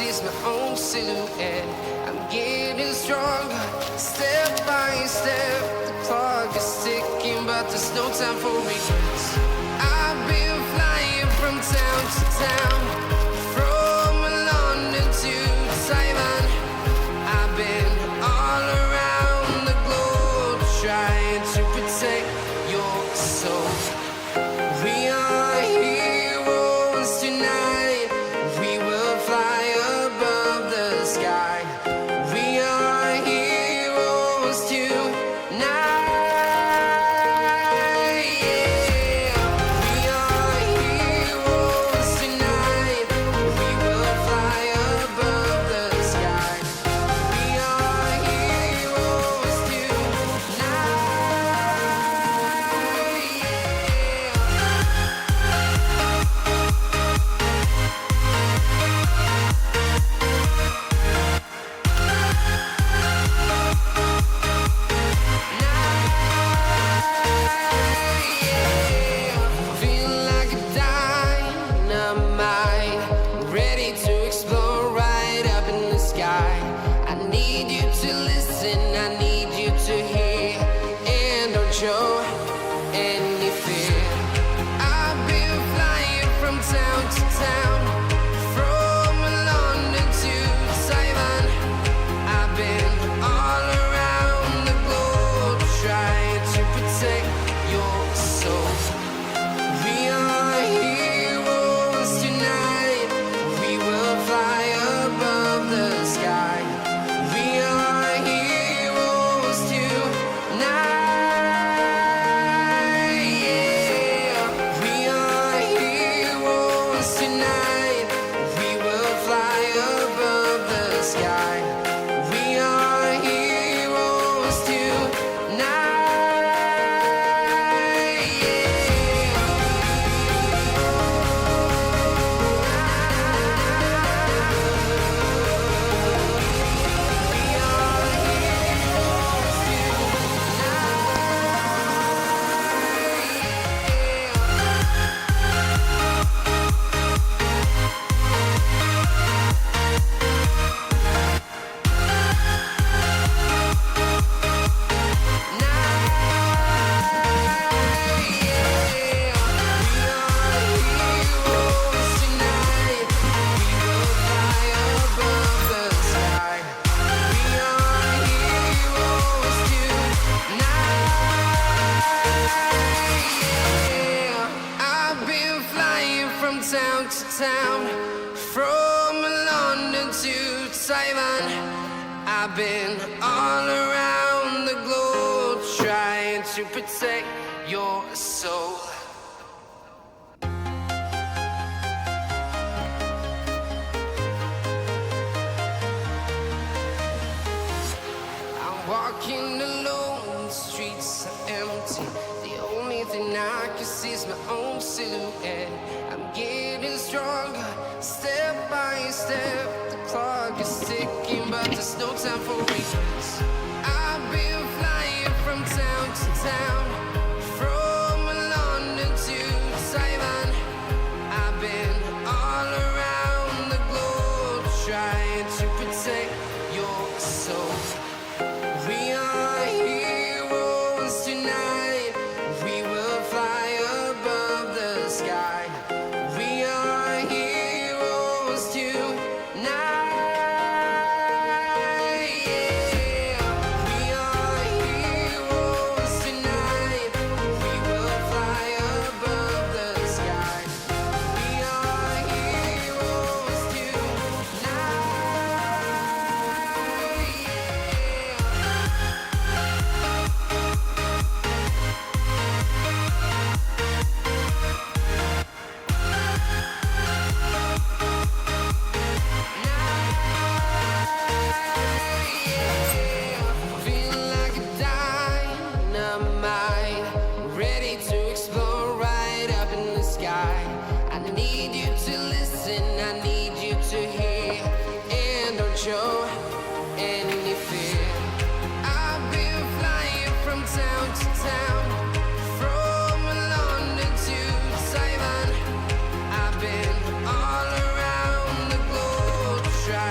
see is my own silhouette. I'm getting stronger, step by step. The clock is ticking, but there's no time for regrets. I've been flying from town to town, from London to Taiwan. I've been all around the globe trying to protect your soul. We are heroes tonight. We will fly above the sky. We are heroes tonight. Yeah. We are heroes tonight. We will fly above the sky. We are heroes tonight. Feel like a dynamite, ready to explode right up in the sky. I need you to listen, I need you to hear, and don't show any fear. I've been flying from town to town, from London to Taiwan. I've been all around the globe trying to protect your soul. We are heroes tonight. We will fly above the sky. We are heroes tonight. Yeah. We are heroes tonight. We will fly above the sky. We are heroes tonight. Yeah. I've been flying from town to town, from London to Taiwan. I've been all around the globe trying to protect your soul. I'm walking alone, the streets are empty. The only thing I can see is my own silhouette. I'm getting stronger, step by step. The clock is ticking, but there's no time for regrets. I've been flying from town to town, from London to Taiwan. I've been all around the globe trying to protect your soul. We are heroes tonight. We will fly above the sky. We are heroes tonight. Yeah. We are heroes tonight. We will fly above the sky. We are heroes tonight. Feel like a dynamite, ready to explode right up in the sky. I need you to listen, I need you to hear, and don't show any fear. I've been flying from town to town, from London to Taiwan. I've been all around the globe trying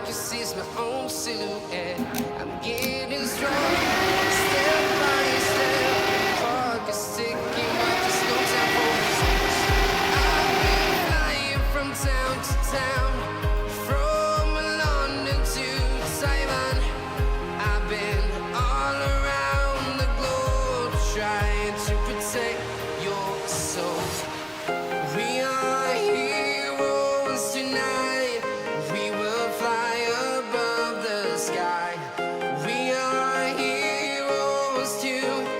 can seize my own silhouette. I'm getting stronger, step by step. The clock is ticking, but there's no time for results. I've been flying from town to town, from London to Taiwan. I've been all around the globe trying to protect your soul. We are heroes tonight. We will fly above the sky. We are heroes tonight.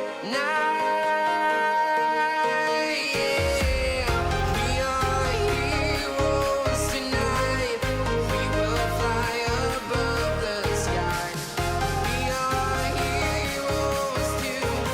Yeah. We are heroes tonight. We will fly above the sky. We are heroes tonight.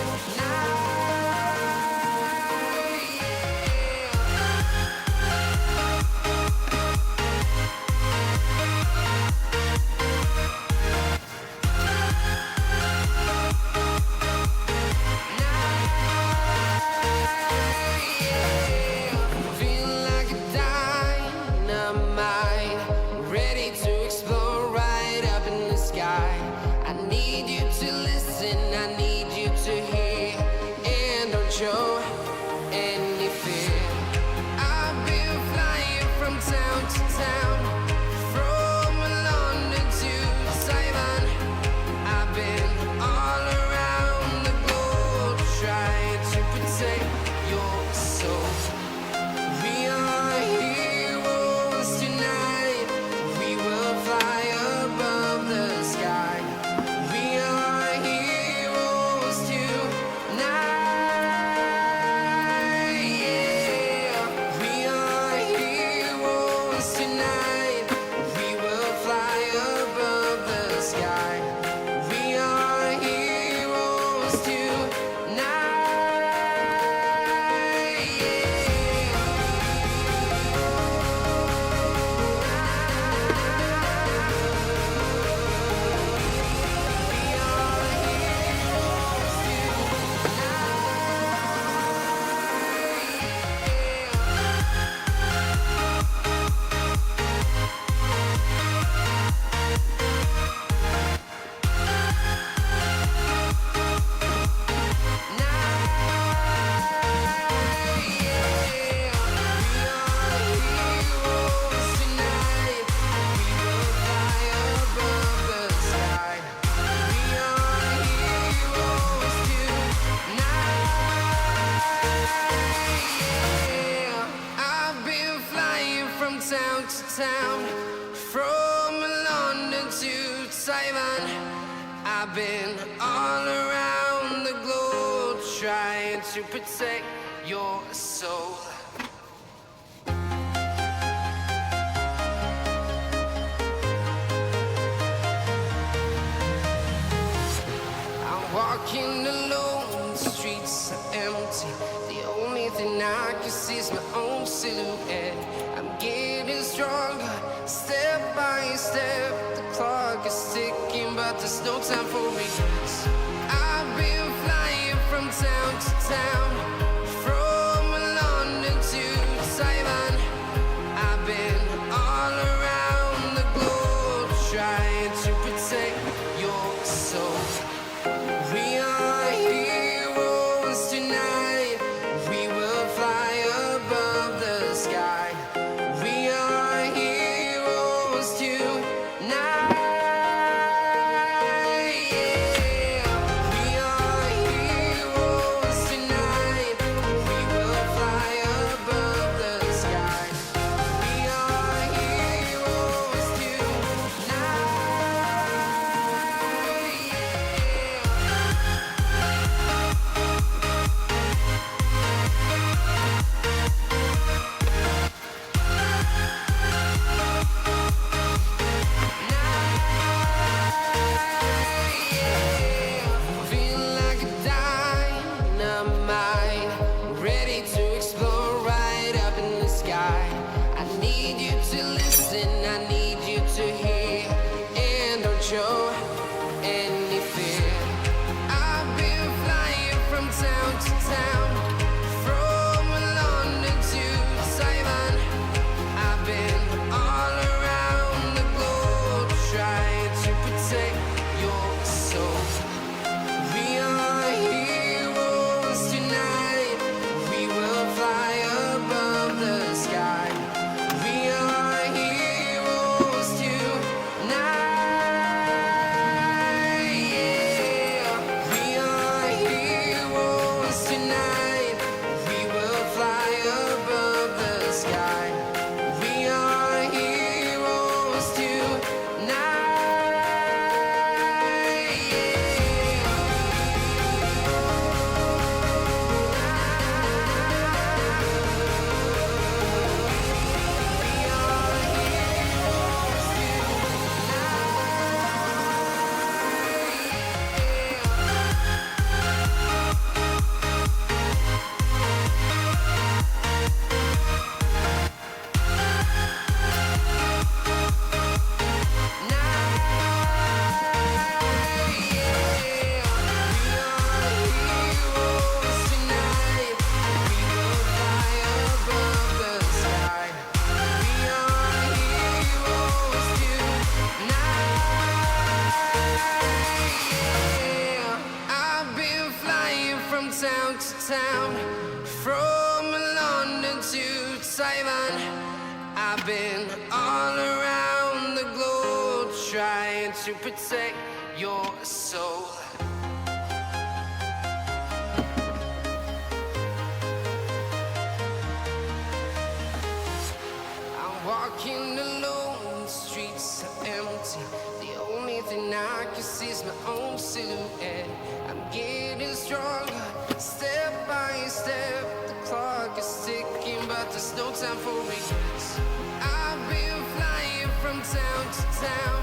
Feeling like a dynamite, ready to explode right up in the sky. I need you to listen, I need you to hear, and don't show any fear. I've been flying from town to town, from London to Taiwan. I've been all around the globe trying to protect your soul. We are heroes tonight. We will fly above the sky. We are heroes tonight. Yeah. We are heroes tonight. We will fly above the sky. We are heroes I've been flying from town to town, from London to Taiwan. I've been all around the globe trying to protect your soul. I'm walking alone, the streets are empty. The only thing I can see is my own silhouette. I'm getting stronger, step by step. The clock is ticking, but there's no time for regrets. I've been flying from town to town, from London to Taiwan. I've been all around the globe trying to protect your soul. We are heroes tonight. We will fly above the sky. We are heroes tonight. Yeah. We are heroes tonight. We will fly above the sky. We are heroes tonight. Feeling like a dynamite, ready to explode right up in the sky. I need you to listen, I need you to hear, and don't show any fear. I've been flying from town to town, from London to Taiwan. I've been all around the globe town to town, from London to Taiwan. I've been all around the globe trying to protect your soul. I'm walking alone, the streets are empty. The only thing I can see is my own silhouette. I'm getting stronger, step by step. The clock is ticking, but there's no time for regrets. I've been flying from town to town,